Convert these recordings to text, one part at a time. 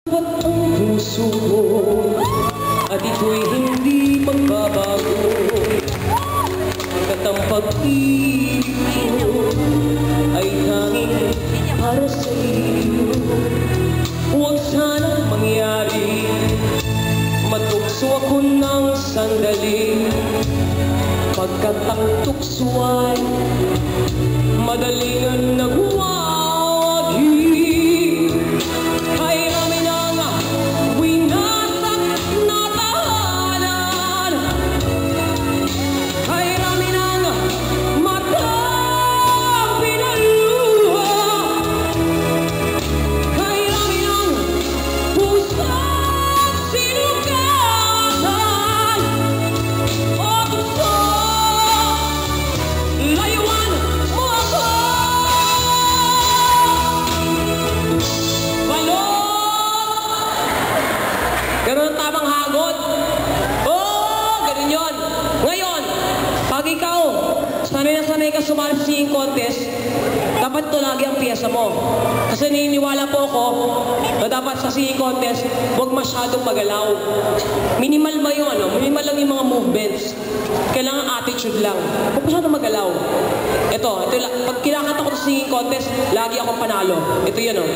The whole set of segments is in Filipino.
At ang puso ko, at ito'y hindi magbabago. At ang pag-ibig ko ay tanging para sa iyo. Huwag sanang mangyari, matukso ako ng sandali. Pagkat ang tukso ay madaling nagwawagi. Ay rami ng winasak na tahanan. Ay rami ng matang pinaluha. Ay rami ng pusang sinugatan. O gusto layuan mo ako. Ganun ang tamang hagod. Oo, ganun yun. Ngayon, pag ikaw, sanay na sanay ka sumali sa singing contest, dapat ito lagi ang piyesa mo. Kasi naniniwala po ako na dapat sa singing contest, huwag masyadong magalaw. Minimal ba yung ano? Minimal lang yung mga movements. Kailangan attitude lang. Huwag masyadong magalaw. Ito, pag kinakanta ko sa singing contest, lagi akong panalo. Ito yun, oh.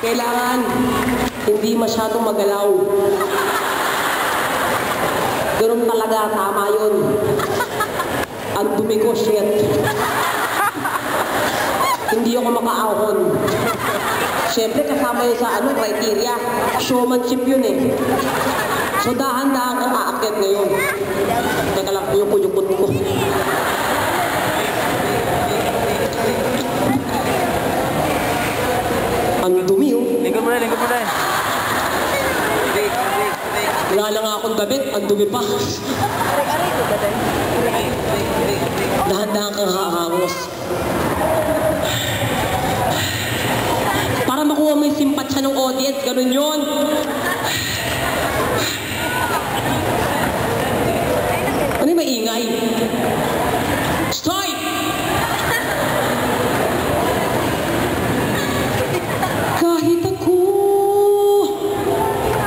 Kailangan hindi masyadong magalaw. Ganun talaga, tama yun. Ang dumi ko, shit. Hindi ako makaahon. Siyempre, kasama yun sa criteria. Showmanship yun eh. So, dahan-dahan kang aakyat ngayon. Teka lang, yung ko. Ang dumi, oh. Lingkod mo na. Wala na nga akong damit, ang dumi pa. Dahan-dahan kang hahangos. Para makuha mo yung simpatsya ng audience, ganun yun. Ano yung maingay? Stop! Kahit ako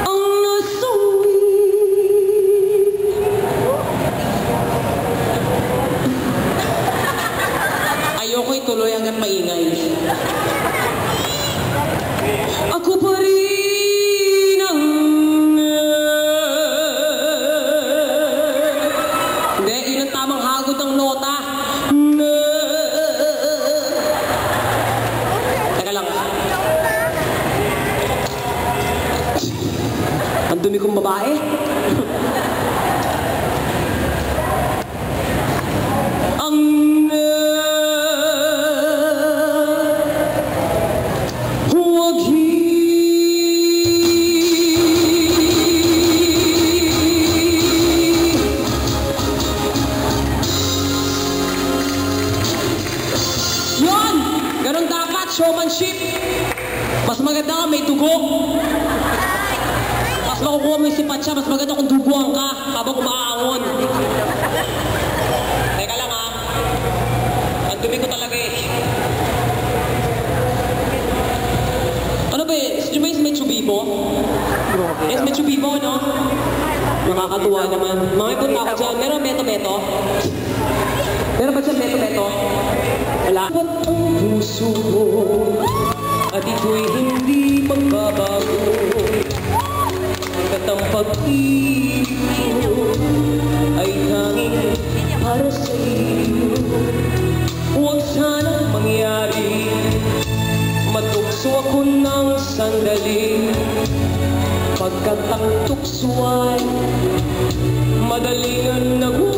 ang nasawi, ayoko ituloy hanggang maingay. Ako pa rin ang hindi, yun ang tamang hagod ng nota. Teka lang. Ang dumi kong babae. Ang huwag yun! Ganun dapat, showmanship. Mas maganda ka, may dugo. Mas makukuha mo yung sipatsya, mas maganda kung duguan ka habang umaangon. Teka lang ha. Ang dumi ko talaga. Nakakatuwa naman. Mga punta ako dyan. Meron beto-beto? Meron ba dyan beto-beto? Wala. At ang puso ko at ito'y hindi magbabago. Hanggat ang pag-ibig ko ay tanging para sa iyo. Huwag sanang mangyari, matukso ako ng sandali. Pagkat ang tukso ay madaling nag